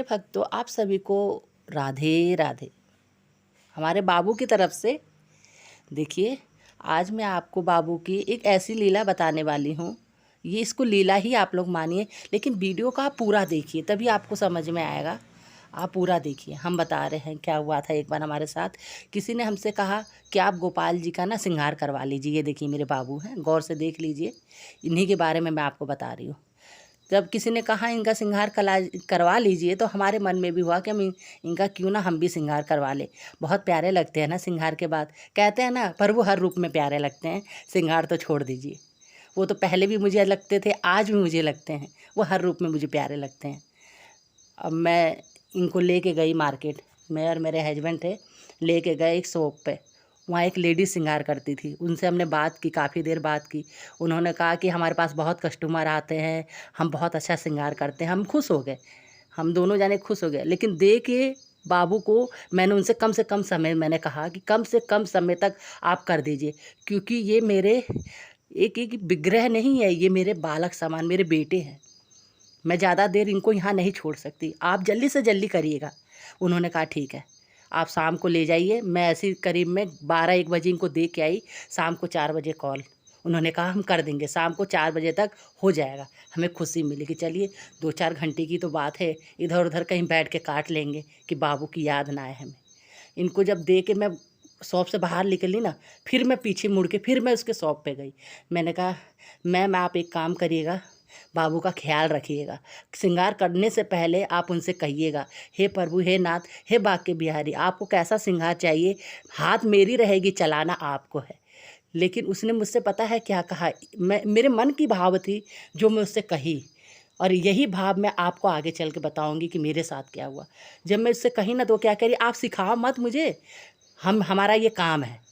भक्तों, आप सभी को राधे राधे। हमारे बाबू की तरफ से देखिए, आज मैं आपको बाबू की एक ऐसी लीला बताने वाली हूँ। ये इसको लीला ही आप लोग मानिए, लेकिन वीडियो का आप पूरा देखिए, तभी आपको समझ में आएगा। आप पूरा देखिए। हम बता रहे हैं क्या हुआ था। एक बार हमारे साथ किसी ने हमसे कहा कि आप गोपाल जी का ना श्रृंगार करवा लीजिए। ये देखिए मेरे बाबू हैं, गौर से देख लीजिए। इन्हीं के बारे में मैं आपको बता रही हूँ। जब किसी ने कहा इनका श्रृंगार करवा लीजिए, तो हमारे मन में भी हुआ कि हम इनका क्यों ना हम भी श्रृंगार करवा ले। बहुत प्यारे लगते हैं ना श्रृंगार के बाद, कहते हैं ना, पर वो हर रूप में प्यारे लगते हैं। श्रृंगार तो छोड़ दीजिए, वो तो पहले भी मुझे लगते थे, आज भी मुझे लगते हैं। वो हर रूप में मुझे प्यारे लगते हैं। अब मैं इनको लेके गई मार्केट। मैं और मेरे हस्बैंड थे, लेके गए एक शॉप पे। वहाँ एक लेडीज़ श्रृंगार करती थी, उनसे हमने बात की, काफ़ी देर बात की। उन्होंने कहा कि हमारे पास बहुत कस्टमर आते हैं, हम बहुत अच्छा श्रृंगार करते हैं। हम खुश हो गए, हम दोनों जाने खुश हो गए। लेकिन दे के बाबू को मैंने उनसे कम से कम समय, मैंने कहा कि कम से कम समय तक आप कर दीजिए, क्योंकि ये मेरे एक विग्रह नहीं है, ये मेरे बालक समान मेरे बेटे हैं। मैं ज़्यादा देर इनको यहाँ नहीं छोड़ सकती, आप जल्दी से जल्दी करिएगा। उन्होंने कहा ठीक है, आप शाम को ले जाइए। मैं ऐसी करीब में 12-1 बजे इनको दे के आई। शाम को 4 बजे कॉल, उन्होंने कहा हम कर देंगे, शाम को 4 बजे तक हो जाएगा। हमें खुशी मिली कि चलिए 2-4 घंटे की तो बात है, इधर उधर कहीं बैठ के काट लेंगे कि बाबू की याद ना आए हमें। इनको जब दे के मैं शॉप से बाहर निकली ना, फिर मैं पीछे मुड़ के फिर मैं उसके शॉप पे गई। मैंने कहा मैम आप एक काम करिएगा, बाबू का ख्याल रखिएगा। श्रृंगार करने से पहले आप उनसे कहिएगा, हे प्रभु, हे नाथ, हे बाके बिहारी, आपको कैसा श्रृंगार चाहिए, हाथ मेरी रहेगी, चलाना आपको है। लेकिन उसने मुझसे पता है क्या कहा, मैं मेरे मन की भाव थी जो मैं उससे कही, और यही भाव मैं आपको आगे चल के बताऊंगी कि मेरे साथ क्या हुआ। जब मैं उससे कही ना, तो क्या कह रही, आप सिखाओ मत मुझे, हमारा ये काम है।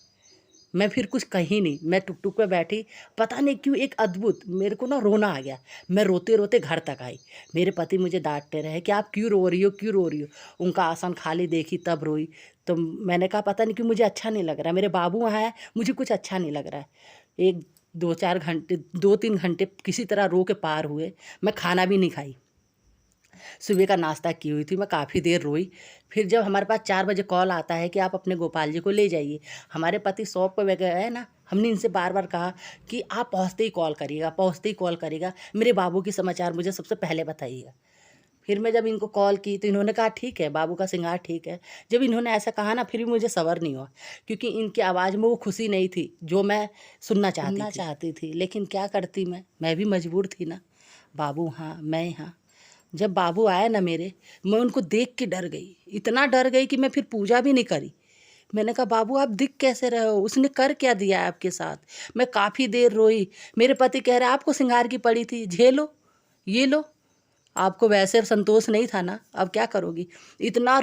मैं फिर कुछ कही नहीं, मैं टुक-टुक पे बैठी। पता नहीं क्यों एक अद्भुत, मेरे को ना रोना आ गया। मैं रोते-रोते घर तक आई। मेरे पति मुझे डाँटते रहे कि आप क्यों रो रही हो, क्यों रो रही हो? उनका आसन खाली देखी तब रोई। तो मैंने कहा पता नहीं क्यों मुझे अच्छा नहीं लग रहा है। मेरे बाबू वहाँ हैं, मुझे कुछ अच्छा नहीं लग रहा है। एक 2-4 घंटे, 2-3 घंटे किसी तरह रो के पार हुए। मैं खाना भी नहीं खाई। सुबह का नाश्ता की हुई थी, मैं काफ़ी देर रोई। फिर जब हमारे पास 4 बजे कॉल आता है कि आप अपने गोपाल जी को ले जाइए, हमारे पति शॉप पे गए हैं ना, हमने इनसे बार-बार कहा कि आप पहुँचते ही कॉल करिएगा, पहुँचते ही कॉल करिएगा, मेरे बाबू की समाचार मुझे सबसे पहले बताइएगा। फिर मैं जब इनको कॉल की तो इन्होंने कहा ठीक है, बाबू का श्रृंगार ठीक है। जब इन्होंने ऐसा कहा ना, फिर भी मुझे सब्र नहीं हुआ, क्योंकि इनकी आवाज़ में वो खुशी नहीं थी जो मैं सुनना चाहती थी। लेकिन क्या करती मैं भी मजबूर थी ना। बाबू वहाँ, मैं यहाँ। जब बाबू आए ना मेरे, मैं उनको देख के डर गई, इतना डर गई कि मैं फिर पूजा भी नहीं करी। मैंने कहा बाबू आप दिख कैसे रहे हो, उसने कर क्या दिया है आपके साथ? मैं काफ़ी देर रोई। मेरे पति कह रहे आपको श्रृंगार की पड़ी थी, झेलो, ये लो। आपको वैसे संतोष नहीं था ना, अब क्या करोगी? इतना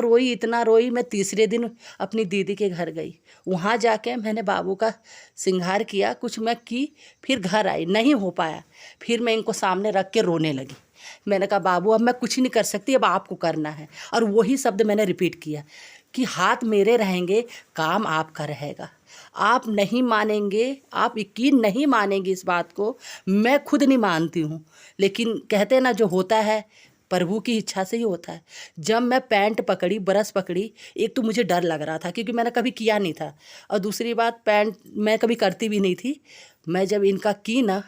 रोई, मैं तीसरे दिन अपनी दीदी के घर गई। वहाँ जाके मैंने बाबू का श्रृंगार किया, कुछ मैं की, फिर घर आई, नहीं हो पाया। फिर मैं इनको सामने रख के रोने लगी। मैंने कहा बाबू अब मैं कुछ नहीं कर सकती, अब आपको करना है। और वही शब्द मैंने रिपीट किया कि हाथ मेरे रहेंगे, काम आपका रहेगा। आप नहीं मानेंगे, आप यकीन नहीं मानेंगे इस बात को, मैं खुद नहीं मानती हूँ, लेकिन कहते हैं ना जो होता है प्रभु की इच्छा से ही होता है। जब मैं पैंट पकड़ी, ब्रश पकड़ी, एक तो मुझे डर लग रहा था क्योंकि मैंने कभी किया नहीं था, और दूसरी बात पैंट मैं कभी करती भी नहीं थी। मैं जब इनका की ना,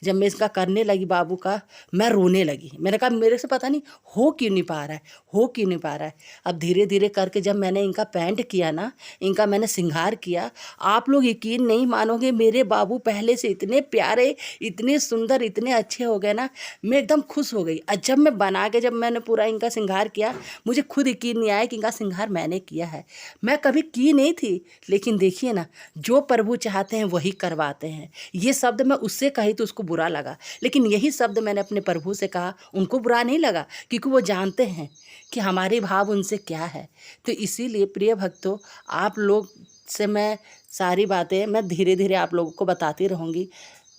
जब मैं इसका करने लगी बाबू का, मैं रोने लगी। मैंने कहा मेरे से पता नहीं हो क्यों नहीं पा रहा है, हो क्यों नहीं पा रहा है। अब धीरे धीरे करके जब मैंने इनका पैंट किया ना, इनका मैंने श्रृंगार किया, आप लोग यकीन नहीं मानोगे, मेरे बाबू पहले से इतने प्यारे, इतने सुंदर, इतने अच्छे हो गए ना, मैं एकदम खुश हो गई। और जब मैं बना के जब मैंने पूरा इनका श्रृंगार किया, मुझे खुद यकीन नहीं आया कि इनका श्रृंगार मैंने किया है। मैं कभी की नहीं थी, लेकिन देखिए ना, जो प्रभु चाहते हैं वही करवाते हैं। ये शब्द मैं उससे कही तो उसको बुरा लगा, लेकिन यही शब्द मैंने अपने प्रभु से कहा, उनको बुरा नहीं लगा, क्योंकि वो जानते हैं कि हमारे भाव उनसे क्या है। तो इसीलिए प्रिय भक्तों, आप लोग से मैं सारी बातें मैं धीरे धीरे आप लोगों को बताती रहूँगी।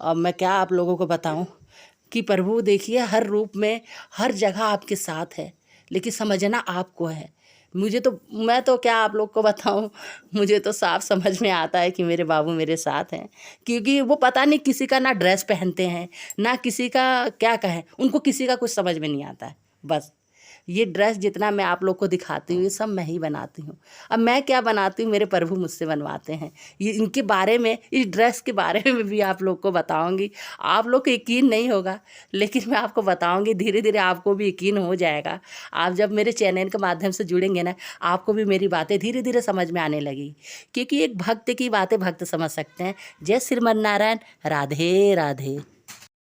और मैं क्या आप लोगों को बताऊँ कि प्रभु देखिए हर रूप में, हर जगह आपके साथ है, लेकिन समझना आपको है। मैं तो क्या आप लोग को बताऊं, मुझे तो साफ समझ में आता है कि मेरे बाबू मेरे साथ हैं, क्योंकि वो पता नहीं किसी का ना ड्रेस पहनते हैं, ना किसी का क्या कहें, उनको किसी का कुछ समझ में नहीं आता है। बस ये ड्रेस जितना मैं आप लोग को दिखाती हूँ ये सब मैं ही बनाती हूँ। अब मैं क्या बनाती हूँ, मेरे प्रभु मुझसे बनवाते हैं। ये इनके बारे में, इस ड्रेस के बारे में भी आप लोग को बताऊँगी। आप लोग को यकीन नहीं होगा, लेकिन मैं आपको बताऊँगी, धीरे धीरे आपको भी यकीन हो जाएगा। आप जब मेरे चैनल के माध्यम से जुड़ेंगे ना, आपको भी मेरी बातें धीरे धीरे समझ में आने लगी, क्योंकि एक भक्त की बातें भक्त समझ सकते हैं। जय श्रीमन नारायण, राधे राधे।